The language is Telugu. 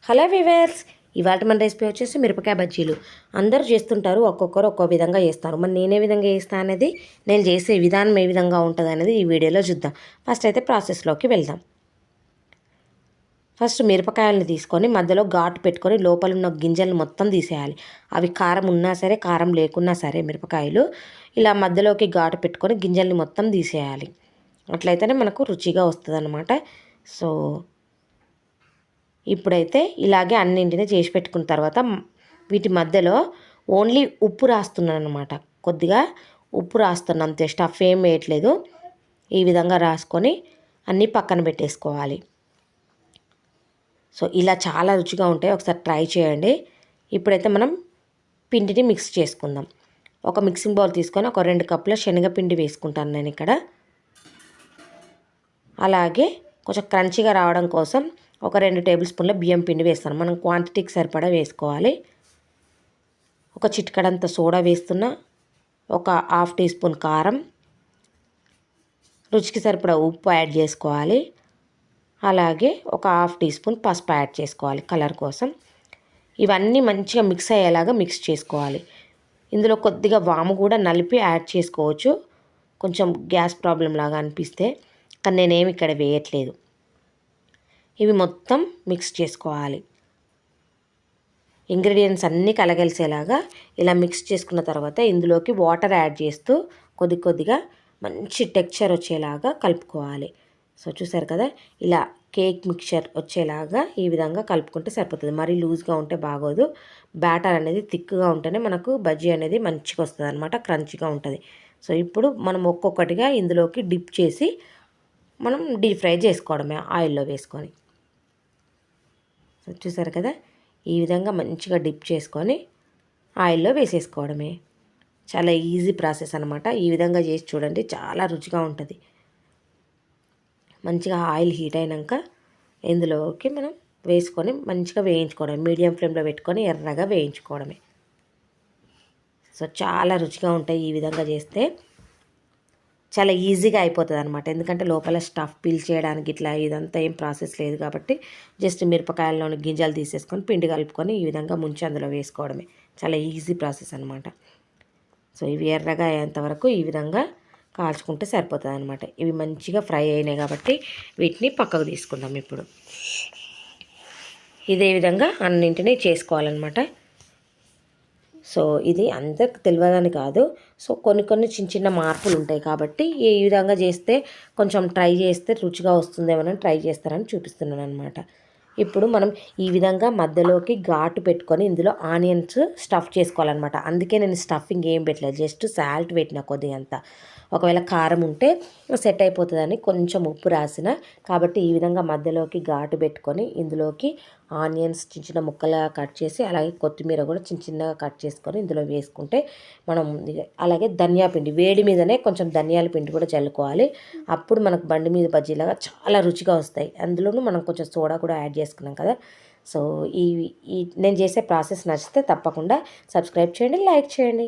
హలో వివర్స్, ఇవాళ మన రెసిపీ వచ్చేసి మిరపకాయ బజ్జీలు. అందరూ చేస్తుంటారు, ఒక్కొక్కరు ఒక్కో విధంగా చేస్తారు. మరి నేనే విధంగా చేస్తా అనేది, నేను చేసే విధానం ఏ విధంగా ఉంటుంది అనేది ఈ వీడియోలో చూద్దాం. ఫస్ట్ అయితే ప్రాసెస్లోకి వెళ్దాం. ఫస్ట్ మిరపకాయలను తీసుకొని మధ్యలో ఘాటు పెట్టుకొని లోపల ఉన్న గింజలను మొత్తం తీసేయాలి. అవి కారం ఉన్నా సరే కారం లేకున్నా సరే మిరపకాయలు ఇలా మధ్యలోకి ఘాటు పెట్టుకొని గింజల్ని మొత్తం తీసేయాలి. అట్లయితేనే మనకు రుచిగా వస్తుంది అన్నమాట. సో ఇప్పుడైతే ఇలాగే అన్నింటినీ చేసి పెట్టుకున్న తర్వాత వీటి మధ్యలో ఓన్లీ ఉప్పు రాస్తున్నాను అనమాట. కొద్దిగా ఉప్పు రాస్తున్నాను అంతే, స్టఫ్ ఏం వేయట్లేదు. ఈ విధంగా రాసుకొని అన్నీ పక్కన పెట్టేసుకోవాలి. సో ఇలా చాలా రుచిగా ఉంటాయి, ఒకసారి ట్రై చేయండి. ఇప్పుడైతే మనం పిండిని మిక్స్ చేసుకుందాం. ఒక మిక్సింగ్ బౌల్ తీసుకొని ఒక 2 కప్పుల శనగపిండి వేసుకుంటాను నేను ఇక్కడ. అలాగే కొంచెం క్రంచీగా రావడం కోసం ఒక 2 టేబుల్ స్పూన్ల బియ్యం పిండి వేస్తాను. మనం క్వాంటిటీకి సరిపడా వేసుకోవాలి. ఒక చిటికడంత సోడా వేస్తున్నా, ఒక హాఫ్ టీ స్పూన్ కారం, రుచికి సరిపడా ఉప్పు యాడ్ చేసుకోవాలి. అలాగే ఒక హాఫ్ టీ స్పూన్ పసుపు యాడ్ చేసుకోవాలి కలర్ కోసం. ఇవన్నీ మంచిగా మిక్స్ అయ్యేలాగా మిక్స్ చేసుకోవాలి. ఇందులో కొద్దిగా వాము కూడా నలిపి యాడ్ చేసుకోవచ్చు, కొంచెం గ్యాస్ ప్రాబ్లం లాగా అనిపిస్తే, కానీ నేనేమి ఇక్కడ వేయట్లేదు. ఇవి మొత్తం మిక్స్ చేసుకోవాలి. ఇంగ్రీడియంట్స్ అన్నీ కలగలిసేలాగా ఇలా మిక్స్ చేసుకున్న తర్వాత ఇందులోకి వాటర్ యాడ్ చేస్తూ కొద్దిగా మంచి టెక్స్చర్ వచ్చేలాగా కలుపుకోవాలి. సో చూసారు కదా, ఇలా కేక్ మిక్చర్ వచ్చేలాగా ఈ విధంగా కలుపుకుంటే సరిపోతుంది. మరీ లూజ్గా ఉంటే బాగోదు. బ్యాటర్ అనేది థిక్గా ఉంటేనే మనకు బజ్జీ అనేది మంచిగా వస్తుంది అనమాట, క్రంచిగా ఉంటుంది. సో ఇప్పుడు మనం ఒక్కొక్కటిగా ఇందులోకి డిప్ చేసి మనం డీప్ ఫ్రై చేసుకోవడమే ఆయిల్లో వేసుకొని. చూసారు కదా, ఈ విధంగా మంచిగా డిప్ చేసుకొని ఆయిల్లో వేసేసుకోవడమే. చాలా ఈజీ ప్రాసెస్ అనమాట. ఈ విధంగా చేసి చూడండి, చాలా రుచిగా ఉంటుంది. మంచిగా ఆయిల్ హీట్ అయినాక ఇందులోకి మనం వేసుకొని మంచిగా వేయించుకోవడం, మీడియం ఫ్లేమ్లో పెట్టుకొని ఎర్రగా వేయించుకోవడమే. సో చాలా రుచిగా ఉంటాయి ఈ విధంగా చేస్తే. చాలా ఈజీగా అయిపోతుంది అనమాట, ఎందుకంటే లోపల స్టఫ్ పీల్ చేయడానికి ఇట్లా ఇదంతా ఏం ప్రాసెస్ లేదు కాబట్టి జస్ట్ మిరపకాయల్లోని గింజలు తీసేసుకొని పిండి కలుపుకొని ఈ విధంగా ముంచి అందులో వేసుకోవడమే. చాలా ఈజీ ప్రాసెస్ అనమాట. సో ఇవి ఎర్రగా అయ్యేంతవరకు ఈ విధంగా కాల్చుకుంటే సరిపోతుంది అనమాట. ఇవి మంచిగా ఫ్రై అయినాయి కాబట్టి వీటిని పక్కకు తీసుకుందాం. ఇప్పుడు ఇదే విధంగా అన్నింటినీ చేసుకోవాలన్నమాట. సో ఇది అందరికి తెలియదని కాదు, సో కొన్ని చిన్న మార్పులు ఉంటాయి కాబట్టి ఈ విధంగా చేస్తే కొంచెం ట్రై చేస్తే రుచిగా వస్తుందేమోనని ట్రై చేస్తారని చూపిస్తున్నాను అనమాట. ఇప్పుడు మనం ఈ విధంగా మధ్యలోకి ఘాటు పెట్టుకొని ఇందులో ఆనియన్స్ స్టఫ్ చేసుకోవాలన్నమాట. అందుకే నేను స్టఫింగ్ ఏం పెట్టలేదు, జస్ట్ సాల్ట్ పెట్టిన కొద్దిగంత. ఒకవేళ కారం ఉంటే సెట్ అయిపోతుందని కొంచెం ఉప్పు రాసిన, కాబట్టి ఈ విధంగా మధ్యలోకి ఘాటు పెట్టుకొని ఇందులోకి ఆనియన్స్ చిన్న ముక్కలుగా కట్ చేసి, అలాగే కొత్తిమీర కూడా చిన్నగా కట్ చేసుకొని ఇందులో వేసుకుంటే మనం, అలాగే ధనియా పిండి వేడి మీదనే కొంచెం ధనియాల పిండి కూడా చల్లుకోవాలి. అప్పుడు మనకు బండి మీద బజ్జీలాగా చాలా రుచిగా వస్తాయి. అందులోనూ మనం కొంచెం సోడా కూడా యాడ్ చేసుకున్నాం కదా. సో ఈ నేను చేసే ప్రాసెస్ నచ్చితే తప్పకుండా సబ్స్క్రైబ్ చేయండి, లైక్ చేయండి.